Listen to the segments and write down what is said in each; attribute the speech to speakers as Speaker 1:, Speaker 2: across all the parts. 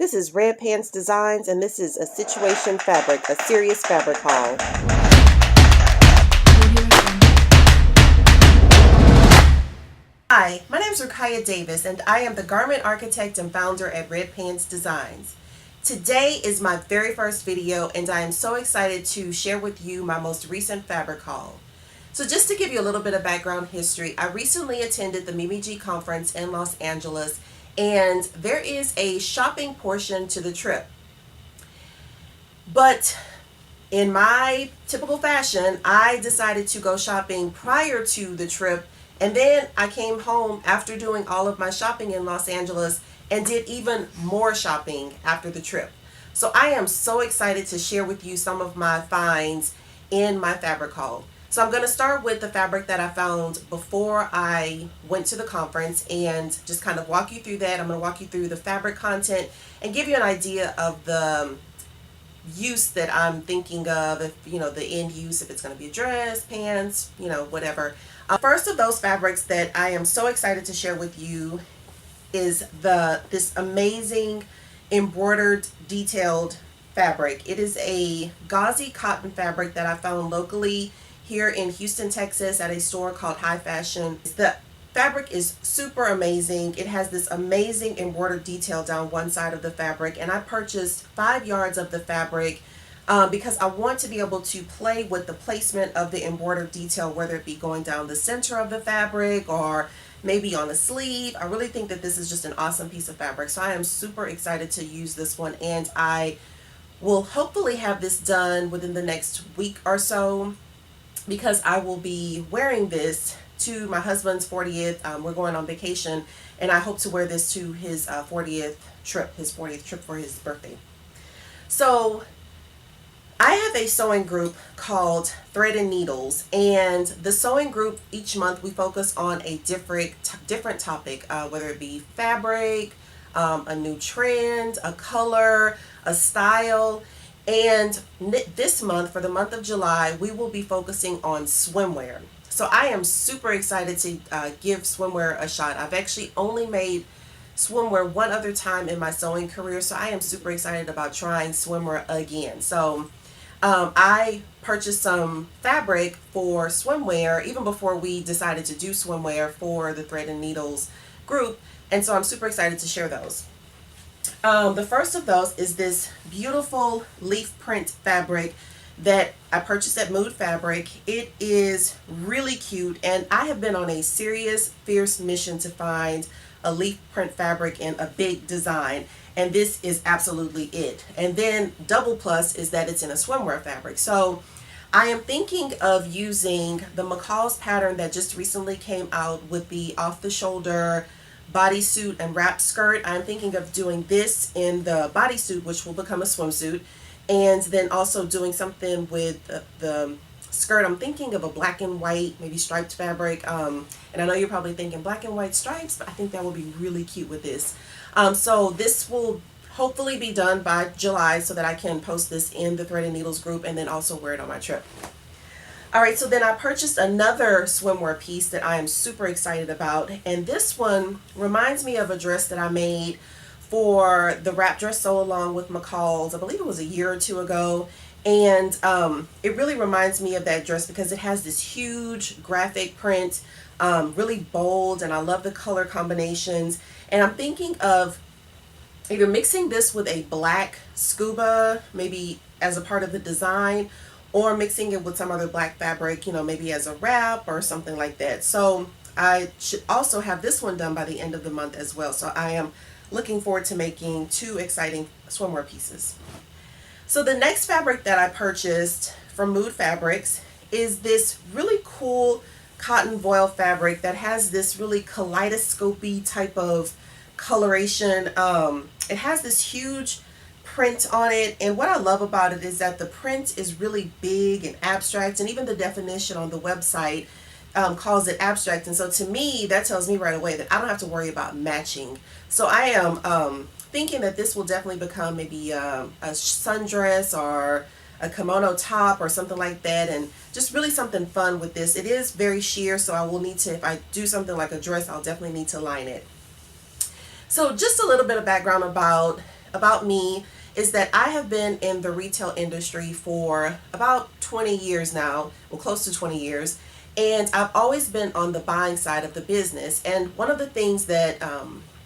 Speaker 1: This is Red Pants Designs, and this is a situation fabric, a serious fabric haul. Hi, my name is Rakaya Davis, and I am the garment architect and founder at Red Pants Designs. Today is my very first video, and I am so excited to share with you my most recent fabric haul. So just to give you a little bit of background history, I recently attended the Mimi G conference in Los Angeles, and there is a shopping portion to the trip. But in my typical fashion, I decided to go shopping prior to the trip, and then I came home after doing all of my shopping in Los Angeles and did even more shopping after the trip. So I am so excited to share with you some of my finds in my fabric haul. So I'm going to start with the fabric that I found before I went to the conference and just kind of walk you through that. I'm going to walk you through the fabric content and give you an idea of the use that I'm thinking of, if the end use, if it's going to be a dress, pants, whatever. First of those fabrics that I am so excited to share with you is this amazing embroidered detailed fabric. It is a gauzy cotton fabric that I found locally here in Houston, Texas at a store called High Fashion. The fabric is super amazing. It has this amazing embroidered detail down one side of the fabric, and I purchased 5 yards of the fabric because I want to be able to play with the placement of the embroidered detail, whether it be going down the center of the fabric or maybe on a sleeve. I really think that this is just an awesome piece of fabric, so I am super excited to use this one, and I will hopefully have this done within the next week or so, because I will be wearing this to my husband's 40th. We're going on vacation, and I hope to wear this to his 40th trip for his birthday. So I have a sewing group called Thread and Needles, and the sewing group, each month we focus on a different topic, whether it be fabric, a new trend, a color, a style. And this month, for the month of July, we will be focusing on swimwear. So I am super excited to give swimwear a shot. I've actually only made swimwear one other time in my sewing career, so I am super excited about trying swimwear again. So I purchased some fabric for swimwear even before we decided to do swimwear for the Thread and Needles group, and so I'm super excited to share those. The first of those is this beautiful leaf print fabric that I purchased at Mood Fabric. It is really cute, and I have been on a serious, fierce mission to find a leaf print fabric in a big design, and this is absolutely it. And then double plus is that it's in a swimwear fabric. So I am thinking of using the McCall's pattern that just recently came out with the off-the-shoulder bodysuit and wrap skirt. I'm thinking of doing this in the bodysuit, which will become a swimsuit, and then also doing something with the skirt. I'm thinking of a black and white, maybe striped fabric, and I know you're probably thinking black and white stripes, but I think that would be really cute with this. So this will hopefully be done by July so that I can post this in the Thread and Needles group and then also wear it on my trip. Alright, so then I purchased another swimwear piece that I am super excited about, and this one reminds me of a dress that I made for the wrap dress sew along with McCall's. I believe it was a year or two ago, and it really reminds me of that dress because it has this huge graphic print, really bold, and I love the color combinations. And I'm thinking of either mixing this with a black scuba, maybe as a part of the design, or mixing it with some other black fabric, maybe as a wrap or something like that. So I should also have this one done by the end of the month as well. So I am looking forward to making 2 exciting swimwear pieces. So the next fabric that I purchased from Mood Fabrics is this really cool cotton voile fabric that has this really kaleidoscopy type of coloration. It has this huge print on it, and what I love about it is that the print is really big and abstract, and even the definition on the website calls it abstract, and so to me that tells me right away that I don't have to worry about matching. So I am thinking that this will definitely become maybe a sundress or a kimono top or something like that, and just really something fun with this. It is very sheer, so I will need to, if I do something like a dress, I'll definitely need to line it. So just a little bit of background about about me is that I have been in the retail industry for about 20 years now, well, close to 20 years, and I've always been on the buying side of the business. And one of the things that,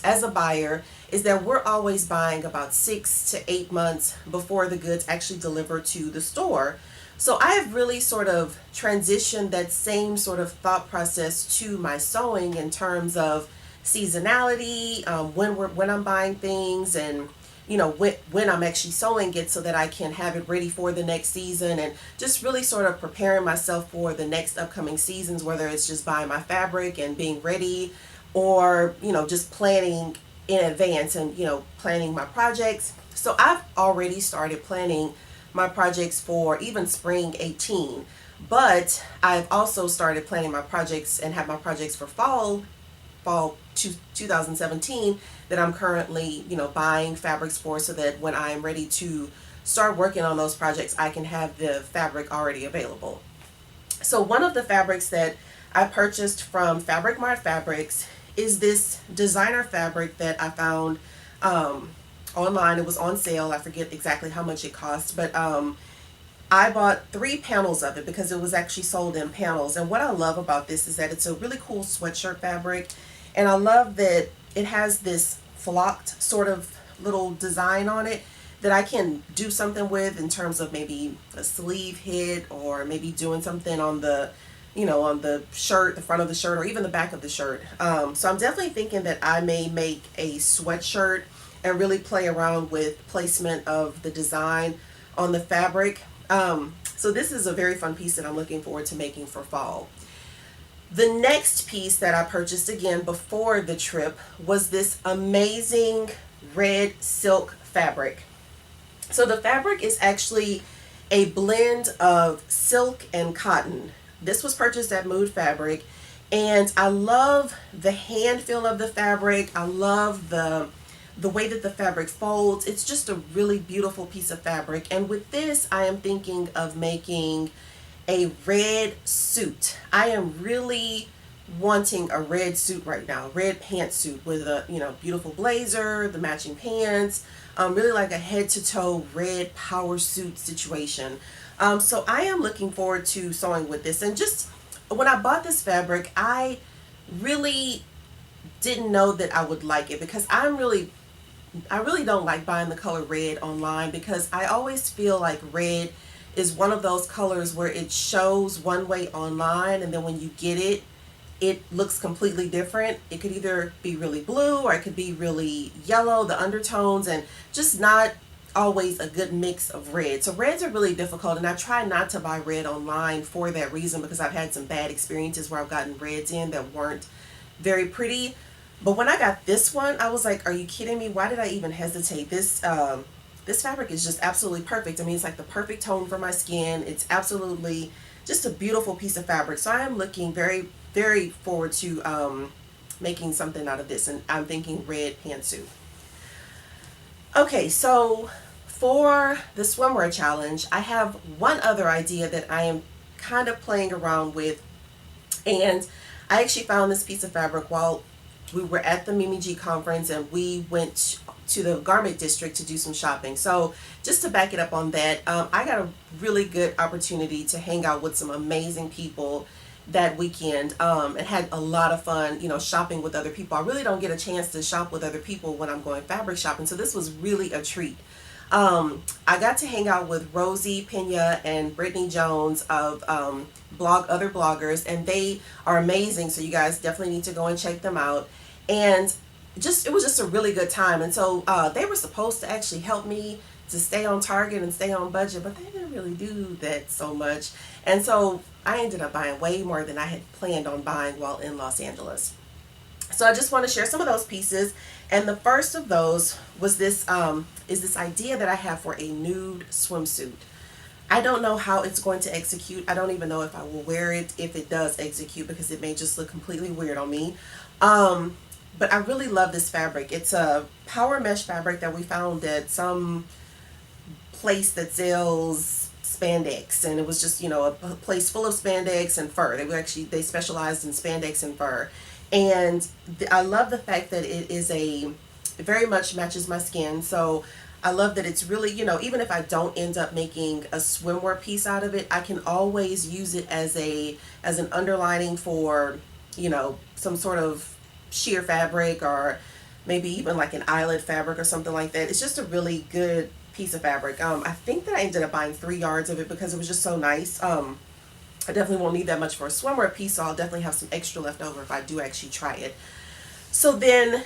Speaker 1: as a buyer, is that we're always buying about 6 to 8 months before the goods actually deliver to the store. So I have really sort of transitioned that same sort of thought process to my sewing in terms of seasonality, when I'm buying things, and when I'm actually sewing it so that I can have it ready for the next season, and just really sort of preparing myself for the next upcoming seasons, whether it's just buying my fabric and being ready, or just planning in advance and planning my projects. So I've already started planning my projects for even spring 18, but I've also started planning my projects and have my projects for fall 2017 that I'm currently buying fabrics for, so that when I am ready to start working on those projects, I can have the fabric already available. So one of the fabrics that I purchased from Fabric Mart Fabrics is this designer fabric that I found online. It was on sale. I forget exactly how much it cost, but I bought 3 panels of it because it was actually sold in panels. And what I love about this is that it's a really cool sweatshirt fabric, and I love that it has this flocked sort of little design on it that I can do something with in terms of maybe a sleeve hit, or maybe doing something on the on the shirt, the front of the shirt, or even the back of the shirt. So I'm definitely thinking that I may make a sweatshirt and really play around with placement of the design on the fabric. So this is a very fun piece that I'm looking forward to making for fall. The next piece that I purchased again before the trip was this amazing red silk fabric. So the fabric is actually a blend of silk and cotton. This was purchased at Mood Fabric, and I love the hand feel of the fabric. I love the way that the fabric folds. It's just a really beautiful piece of fabric. And with this, I am thinking of making a red suit. I am really wanting a red suit right now, red pantsuit with a beautiful blazer, the matching pants, really like a head to toe red power suit situation. So I am looking forward to sewing with this. And just when I bought this fabric, I really didn't know that I would like it, because I really don't like buying the color red online, because I always feel like red is one of those colors where it shows one way online, and then when you get it, it looks completely different. It could either be really blue, or it could be really yellow, the undertones, and just not always a good mix of red. So reds are really difficult, and I try not to buy red online for that reason, because I've had some bad experiences where I've gotten reds in that weren't very pretty. But when I got this one, I was like, are you kidding me? Why did I even hesitate? This fabric is just absolutely perfect. I mean, it's like the perfect tone for my skin. It's absolutely just a beautiful piece of fabric. So I am looking very, very forward to making something out of this, and I'm thinking red pantsuit. Okay, so for the swimwear challenge, I have one other idea that I am kind of playing around with, and I actually found this piece of fabric while we were at the Mimi G conference, and we went to the garment district to do some shopping. So just to back it up on that, I got a really good opportunity to hang out with some amazing people that weekend, and had a lot of fun, shopping with other people. I really don't get a chance to shop with other people when I'm going fabric shopping, so this was really a treat. I got to hang out with Rosie Pena and Brittany Jones of Other Bloggers, and they are amazing, so you guys definitely need to go and check them out. And it was just a really good time. And so they were supposed to actually help me to stay on target and stay on budget, but they didn't really do that so much. And so I ended up buying way more than I had planned on buying while in Los Angeles. So I just want to share some of those pieces. And the first of those was this idea that I have for a nude swimsuit. I don't know how it's going to execute. I don't even know if I will wear it if it does execute, because it may just look completely weird on me. But I really love this fabric. It's a power mesh fabric that we found at some place that sells spandex, and it was just a place full of spandex and fur. They specialized in spandex and fur, and I love the fact that it It very much matches my skin. So I love that it's really, even if I don't end up making a swimwear piece out of it, I can always use it as an underlining for, some sort of sheer fabric, or maybe even like an eyelet fabric or something like that. It's just a really good piece of fabric. I think that I ended up buying 3 yards of it because it was just so nice. I definitely won't need that much for a swimwear piece, so I'll definitely have some extra left over if I do actually try it. So then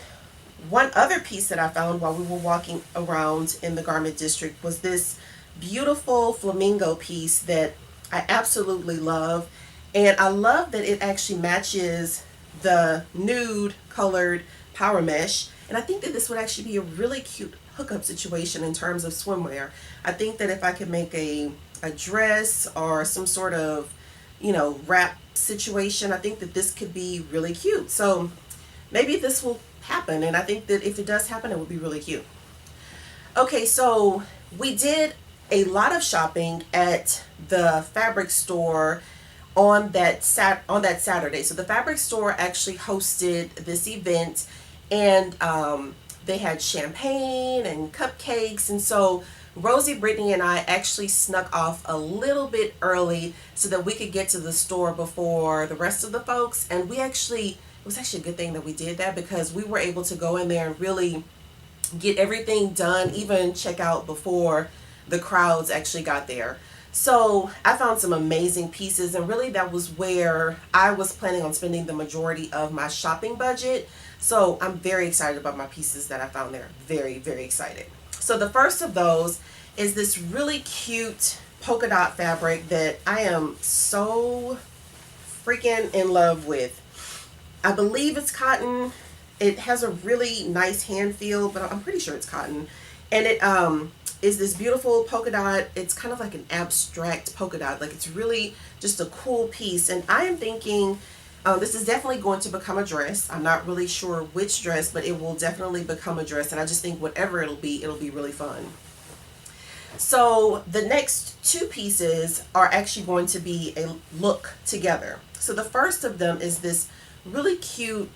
Speaker 1: one other piece that I found while we were walking around in the garment district was this beautiful flamingo piece that I absolutely love. And I love that it actually matches the nude colored power mesh. And I think that this would actually be a really cute hookup situation in terms of swimwear. I think that if I could make a dress or some sort of, wrap situation, I think that this could be really cute. So maybe this will happen, and I think that if it does happen, it would be really cute. Okay, so we did a lot of shopping at the fabric store on that Saturday. So the fabric store actually hosted this event, and they had champagne and cupcakes, and so Rosie, Brittany, and I actually snuck off a little bit early so that we could get to the store before the rest of the folks. And it was actually a good thing that we did that, because we were able to go in there and really get everything done, even check out before the crowds actually got there. So I found some amazing pieces, and really that was where I was planning on spending the majority of my shopping budget. So I'm very excited about my pieces that I found there. Very, very excited. So the first of those is this really cute polka dot fabric that I am so freaking in love with. I believe it's cotton. It has a really nice hand feel, but I'm pretty sure it's cotton. And it is this beautiful polka dot. It's kind of like an abstract polka dot. Like, it's really just a cool piece. And I am thinking this is definitely going to become a dress. I'm not really sure which dress, but it will definitely become a dress. And I just think whatever it'll be really fun. So the next two pieces are actually going to be a look together. So the first of them is this really cute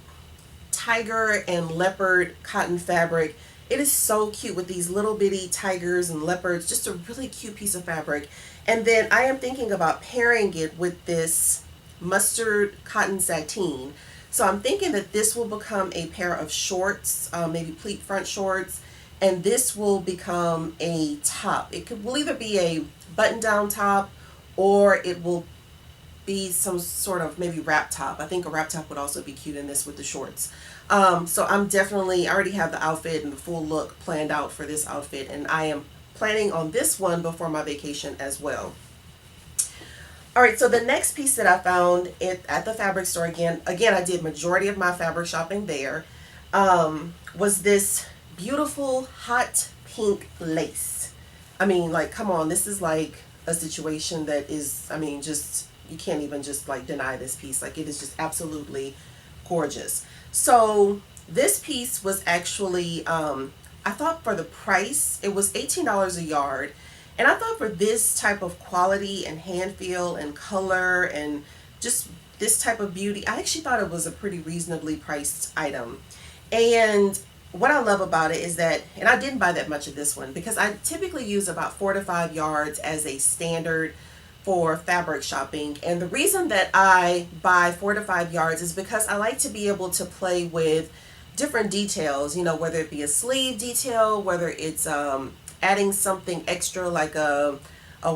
Speaker 1: tiger and leopard cotton fabric. It is so cute with these little bitty tigers and leopards, just a really cute piece of fabric. And then I am thinking about pairing it with this mustard cotton sateen. So I'm thinking that this will become a pair of shorts, maybe pleat front shorts, and this will become a top. Will either be a button down top, or it will be some sort of maybe wrap top. I think a wrap top would also be cute in this with the shorts. So I already have the outfit and the full look planned out for this outfit, and I am planning on this one before my vacation as well. Alright, so the next piece that I found at the fabric store, again I did majority of my fabric shopping there, was this beautiful hot pink lace. I mean, like, come on, this is like a situation that is, I mean, just, you can't even just like deny this piece. Like, it is just absolutely gorgeous. So this piece was actually, I thought for the price, it was $18 a yard. And I thought for this type of quality and hand feel and color and just this type of beauty, I actually thought it was a pretty reasonably priced item. And what I love about it is that, and I didn't buy that much of this one because I typically use about 4 to 5 yards as a standard for fabric shopping. And the reason that I buy 4 to 5 yards is because I like to be able to play with different details, whether it be a sleeve detail, whether it's adding something extra like a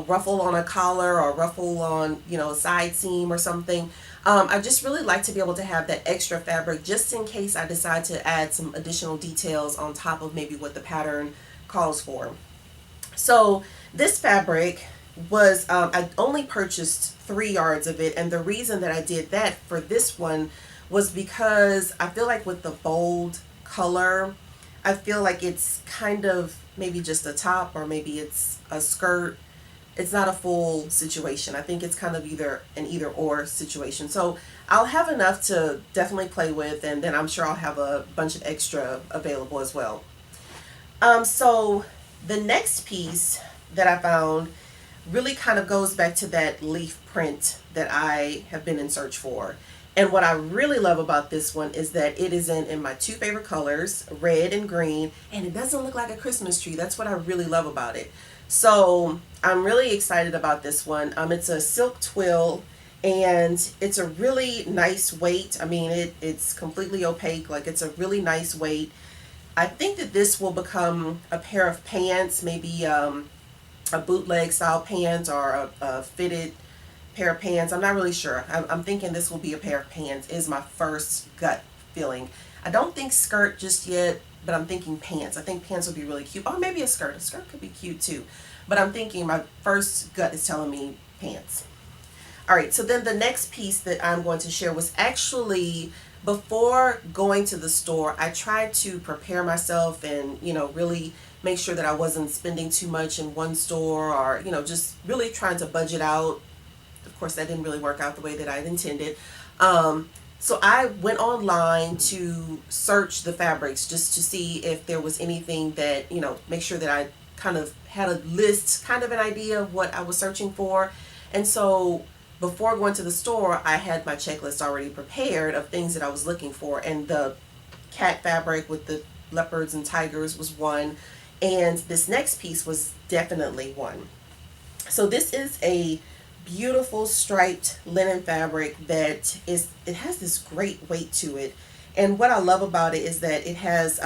Speaker 1: ruffle on a collar or a ruffle on, a side seam or something. I just really like to be able to have that extra fabric just in case I decide to add some additional details on top of maybe what the pattern calls for. So this fabric was, I only purchased 3 yards of it, and the reason that I did that for this one was because I feel like with the bold color, I feel like it's kind of maybe just a top, or maybe it's a skirt. It's not a full situation. I think it's kind of either an either or situation. So I'll have enough to definitely play with, and then I'm sure I'll have a bunch of extra available as well. So the next piece that I found really kind of goes back to that leaf print that I have been in search for. And what I really love about this one is that it is in my two favorite colors, red and green, and it doesn't look like a Christmas tree. That's what I really love about it. So I'm really excited about this one. It's a silk twill, and it's a really nice weight. I mean, it's completely opaque. Like, it's a really nice weight. I think that this will become a pair of pants, maybe a bootleg style pants or a fitted pair of pants. I'm not really sure. I'm thinking this will be a pair of pants is my first gut feeling. I don't think skirt just yet, but I'm thinking pants. I think pants would be really cute. Or maybe a skirt. A skirt could be cute too. But I'm thinking my first gut is telling me pants. All right, so then the next piece that I'm going to share was actually before going to the store, I tried to prepare myself and, really make sure that I wasn't spending too much in one store or, just really trying to budget out. Of course, that didn't really work out the way that I intended. So I went online to search the fabrics just to see if there was anything that, make sure that I kind of had a list, kind of an idea of what I was searching for. And so before going to the store, I had my checklist already prepared of things that I was looking for. And the cat fabric with the leopards and tigers was one. And this next piece was definitely one. So this is a beautiful striped linen fabric it has this great weight to it. And what I love about it is that it has